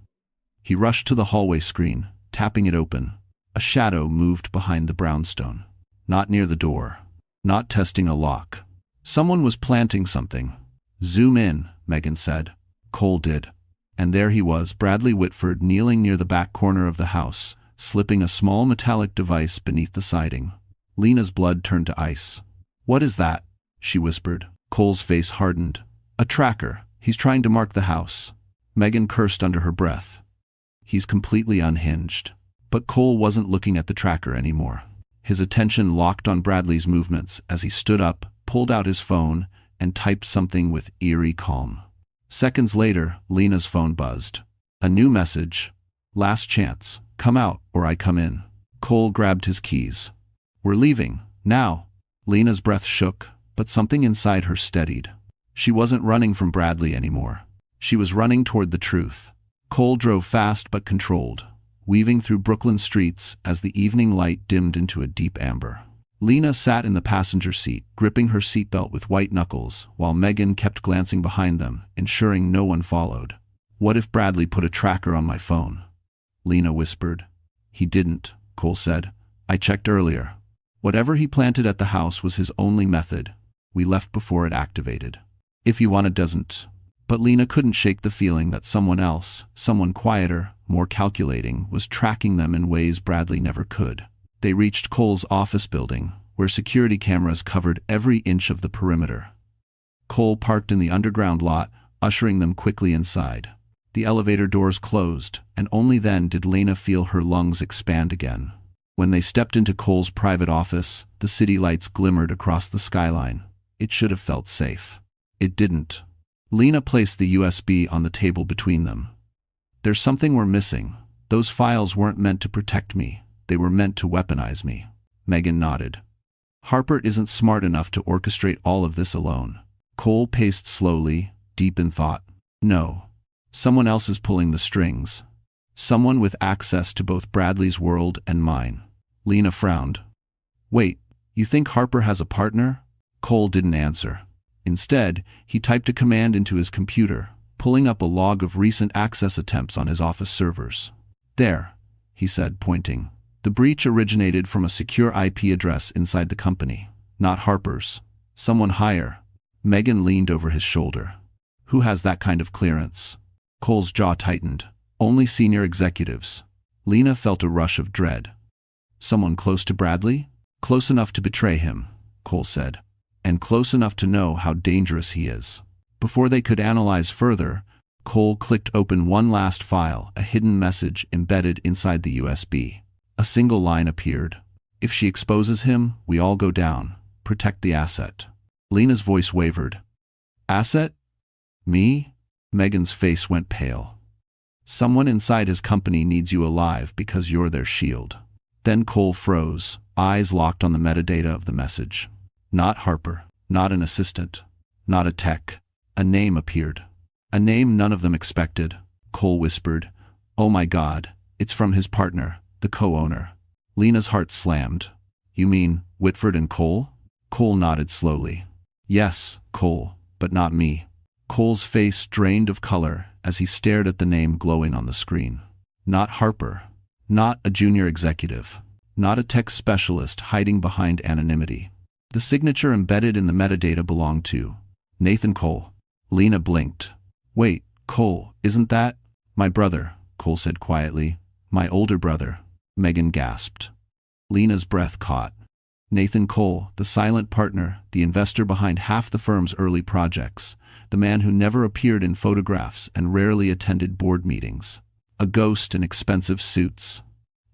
A: He rushed to the hallway screen, tapping it open. A shadow moved behind the brownstone. Not near the door. Not testing a lock. Someone was planting something. "Zoom in," Megan said. Cole did. And there he was, Bradley Whitford, kneeling near the back corner of the house, slipping a small metallic device beneath the siding. Lena's blood turned to ice. "What is that?" she whispered. Cole's face hardened. "A tracker. He's trying to mark the house." Megan cursed under her breath. "He's completely unhinged." But Cole wasn't looking at the tracker anymore. His attention locked on Bradley's movements as he stood up, pulled out his phone, and typed something with eerie calm. Seconds later, Lena's phone buzzed. A new message. "Last chance. Come out, or I come in." Cole grabbed his keys. "We're leaving. Now." Lena's breath shook, but something inside her steadied. She wasn't running from Bradley anymore. She was running toward the truth. Cole drove fast but controlled, weaving through Brooklyn streets as the evening light dimmed into a deep amber. Lena sat in the passenger seat, gripping her seatbelt with white knuckles, while Megan kept glancing behind them, ensuring no one followed. "What if Bradley put a tracker on my phone?" Lena whispered. "He didn't," Cole said. "I checked earlier. Whatever he planted at the house was his only method. We left before it activated. If he wanted, doesn't." But Lena couldn't shake the feeling that someone else, someone quieter, more calculating, was tracking them in ways Bradley never could. They reached Cole's office building, where security cameras covered every inch of the perimeter. Cole parked in the underground lot, ushering them quickly inside. The elevator doors closed, and only then did Lena feel her lungs expand again. When they stepped into Cole's private office, the city lights glimmered across the skyline. It should have felt safe. It didn't. Lena placed the USB on the table between them. "There's something we're missing. Those files weren't meant to protect me. They were meant to weaponize me." Megan nodded. "Harper isn't smart enough to orchestrate all of this alone." Cole paced slowly, deep in thought. "No. Someone else is pulling the strings. Someone with access to both Bradley's world and mine." Lena frowned. "Wait, you think Harper has a partner?" Cole didn't answer. Instead, he typed a command into his computer, pulling up a log of recent access attempts on his office servers. "There," he said, pointing. "The breach originated from a secure IP address inside the company. Not Harper's. Someone higher." Megan leaned over his shoulder. "Who has that kind of clearance?" Cole's jaw tightened. "Only senior executives." Lena felt a rush of dread. "Someone close to Bradley?" "Close enough to betray him," Cole said. "And close enough to know how dangerous he is." Before they could analyze further, Cole clicked open one last file, a hidden message embedded inside the USB. A single line appeared. "If she exposes him, we all go down. Protect the asset." Lena's voice wavered. "Asset? Me?" Megan's face went pale. "Someone inside his company needs you alive because you're their shield." Then Cole froze, eyes locked on the metadata of the message. Not Harper, not an assistant, not a tech. A name appeared. A name none of them expected. Cole whispered, "Oh my God, it's from his partner, the co-owner." Lena's heart slammed. "You mean Whitford and Cole?" Cole nodded slowly. "Yes, Cole, but not me." Cole's face drained of color as he stared at the name glowing on the screen. Not Harper. Not a junior executive. Not a tech specialist hiding behind anonymity. The signature embedded in the metadata belonged to Nathan Cole. Lena blinked. "Wait, Cole, isn't that—" "My brother," Cole said quietly. "My older brother." Megan gasped. Lena's breath caught. Nathan Cole, the silent partner, the investor behind half the firm's early projects, the man who never appeared in photographs and rarely attended board meetings. A ghost in expensive suits.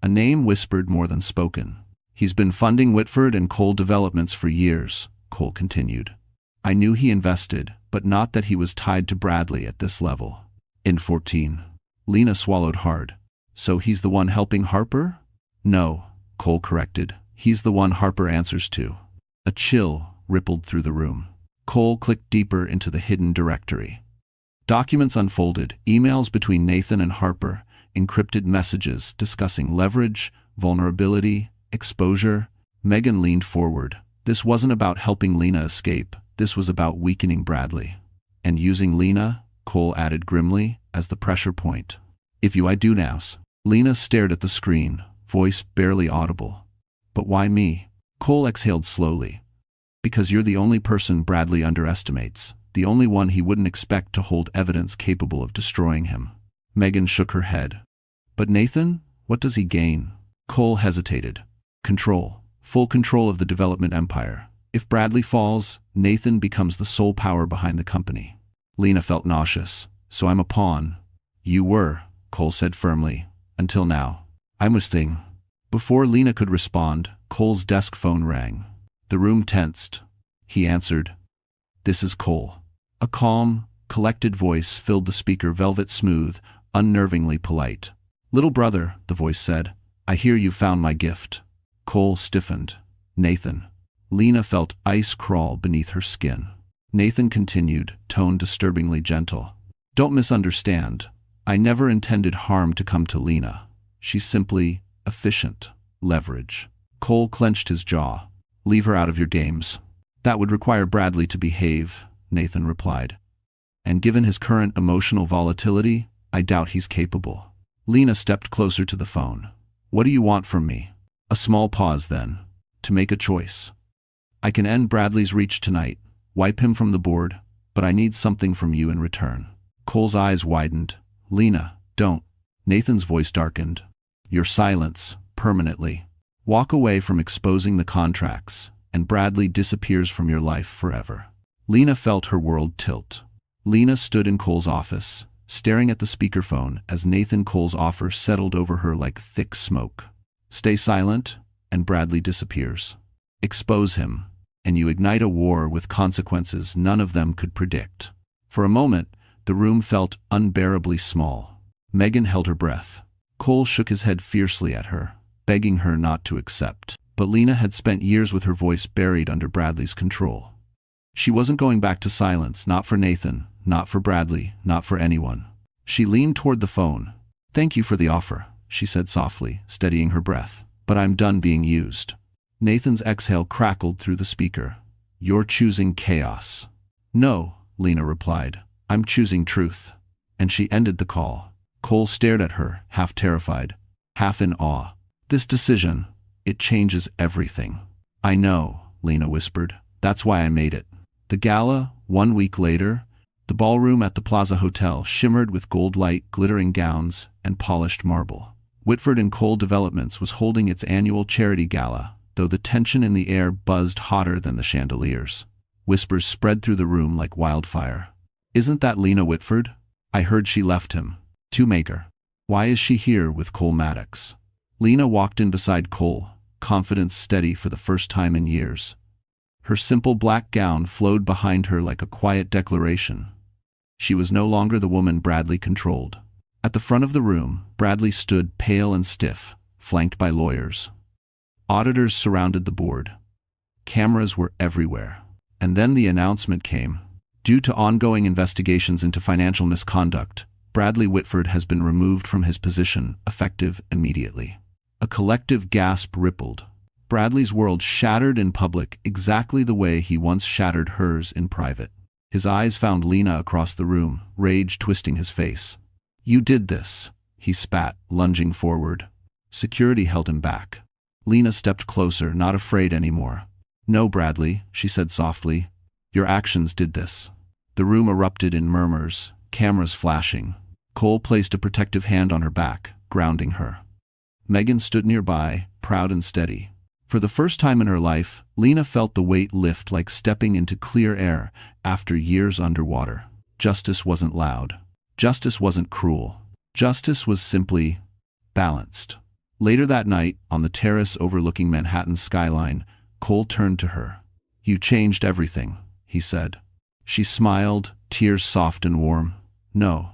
A: A name whispered more than spoken. "He's been funding Whitford and Cole developments for years," Cole continued. "I knew he invested, but not that he was tied to Bradley at this level." In 14. Lena swallowed hard. "So he's the one helping Harper?" "No," Cole corrected. "He's the one Harper answers to." A chill rippled through the room. Cole clicked deeper into the hidden directory. Documents unfolded, emails between Nathan and Harper, encrypted messages discussing leverage, vulnerability, exposure. Megan leaned forward. This wasn't about helping Lena escape. This was about weakening Bradley. "And using Lena," Cole added grimly, "as the pressure point. If I do now." Lena stared at the screen, voice barely audible. "But why me?" Cole exhaled slowly. "Because you're the only person Bradley underestimates, the only one he wouldn't expect to hold evidence capable of destroying him." Megan shook her head. "But Nathan? What does he gain?" Cole hesitated. "Control. Full control of the development empire. If Bradley falls, Nathan becomes the sole power behind the company." Lena felt nauseous. "So I'm a pawn." "You were," Cole said firmly. "Until now." "I'm a thing." Before Lena could respond, Cole's desk phone rang. The room tensed. He answered. "This is Cole." A calm, collected voice filled the speaker, velvet smooth, unnervingly polite. "Little brother," the voice said, "I hear you found my gift." Cole stiffened. "Nathan." Lena felt ice crawl beneath her skin. Nathan continued, tone disturbingly gentle. "Don't misunderstand. I never intended harm to come to Lena. She's simply efficient. Leverage." Cole clenched his jaw. "Leave her out of your games." "That would require Bradley to behave," Nathan replied. "And given his current emotional volatility, I doubt he's capable." Lena stepped closer to the phone. "What do you want from me?" A small pause then. "To make a choice. I can end Bradley's reach tonight, wipe him from the board, but I need something from you in return." Cole's eyes widened. "Lena, don't." Nathan's voice darkened. "Your silence, permanently. Walk away from exposing the contracts, and Bradley disappears from your life forever." Lena felt her world tilt. Lena stood in Cole's office, staring at the speakerphone as Nathan Cole's offer settled over her like thick smoke. "Stay silent, and Bradley disappears. Expose him, and you ignite a war with consequences none of them could predict." For a moment, the room felt unbearably small. Megan held her breath. Cole shook his head fiercely at her, begging her not to accept. But Lena had spent years with her voice buried under Bradley's control. She wasn't going back to silence, not for Nathan, not for Bradley, not for anyone. She leaned toward the phone. "Thank you for the offer," she said softly, steadying her breath. "But I'm done being used." Nathan's exhale crackled through the speaker. "You're choosing chaos." "No," Lena replied. "I'm choosing truth." And she ended the call. Cole stared at her, half terrified, half in awe. "This decision, it changes everything." "I know," Lena whispered. "That's why I made it." The gala, 1 week later, the ballroom at the Plaza Hotel shimmered with gold light, glittering gowns, and polished marble. Whitford and Cole Developments was holding its annual charity gala, though the tension in the air buzzed hotter than the chandeliers. Whispers spread through the room like wildfire. "Isn't that Lena Whitford? I heard she left him. Two-maker. Why is she here with Cole Maddox?" Lena walked in beside Cole, confidence steady for the first time in years. Her simple black gown flowed behind her like a quiet declaration. She was no longer the woman Bradley controlled. At the front of the room, Bradley stood pale and stiff, flanked by lawyers. Auditors surrounded the board. Cameras were everywhere. And then the announcement came. Due to ongoing investigations into financial misconduct, Bradley Whitford has been removed from his position, effective immediately. A collective gasp rippled. Bradley's world shattered in public exactly the way he once shattered hers in private. His eyes found Lena across the room, rage twisting his face. "You did this," he spat, lunging forward. Security held him back. Lena stepped closer, not afraid anymore. "No, Bradley," she said softly. "Your actions did this." The room erupted in murmurs, cameras flashing. Cole placed a protective hand on her back, grounding her. Megan stood nearby, proud and steady. For the first time in her life, Lena felt the weight lift like stepping into clear air after years underwater. Justice wasn't loud. Justice wasn't cruel. Justice was simply balanced. Later that night, on the terrace overlooking Manhattan's skyline, Cole turned to her. "You changed everything," he said. She smiled, tears soft and warm. "No,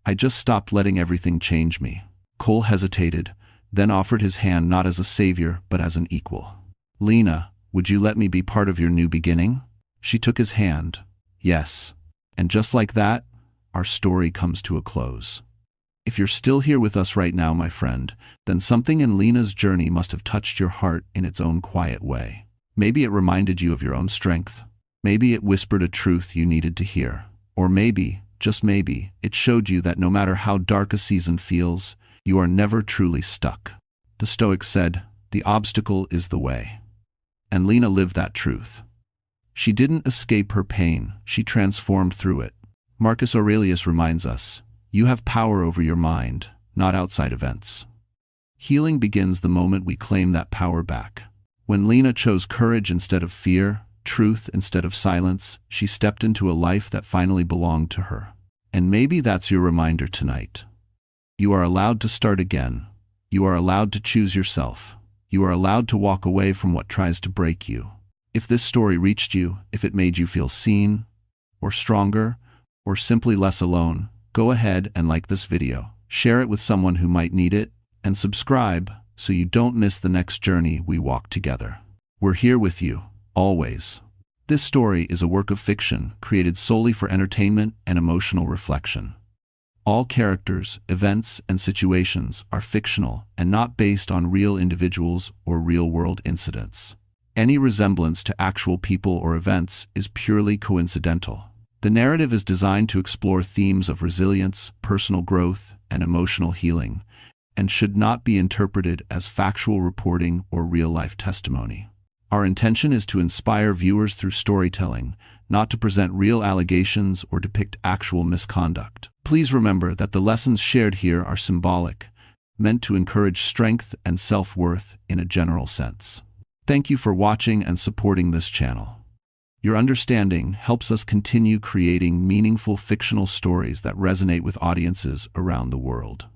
A: I just stopped letting everything change me." Cole hesitated, then offered his hand not as a savior but as an equal. "Lena, would you let me be part of your new beginning?" She took his hand. "Yes." And just like that, our story comes to a close. If you're still here with us right now, my friend, then something in Lena's journey must have touched your heart in its own quiet way. Maybe it reminded you of your own strength. Maybe it whispered a truth you needed to hear. Or maybe, just maybe, it showed you that no matter how dark a season feels, you are never truly stuck. The Stoics said, "The obstacle is the way." And Lena lived that truth. She didn't escape her pain, she transformed through it. Marcus Aurelius reminds us, "You have power over your mind, not outside events." Healing begins the moment we claim that power back. When Lena chose courage instead of fear, truth instead of silence, she stepped into a life that finally belonged to her. And maybe that's your reminder tonight. You are allowed to start again. You are allowed to choose yourself. You are allowed to walk away from what tries to break you. If this story reached you, if it made you feel seen, or stronger, or simply less alone, go ahead and like this video. Share it with someone who might need it, and subscribe so you don't miss the next journey we walk together. We're here with you, always. This story is a work of fiction created solely for entertainment and emotional reflection. All characters, events, and situations are fictional and not based on real individuals or real-world incidents. Any resemblance to actual people or events is purely coincidental. The narrative is designed to explore themes of resilience, personal growth, and emotional healing, and should not be interpreted as factual reporting or real-life testimony. Our intention is to inspire viewers through storytelling, not to present real allegations or depict actual misconduct. Please remember that the lessons shared here are symbolic, meant to encourage strength and self-worth in a general sense. Thank you for watching and supporting this channel. Your understanding helps us continue creating meaningful fictional stories that resonate with audiences around the world.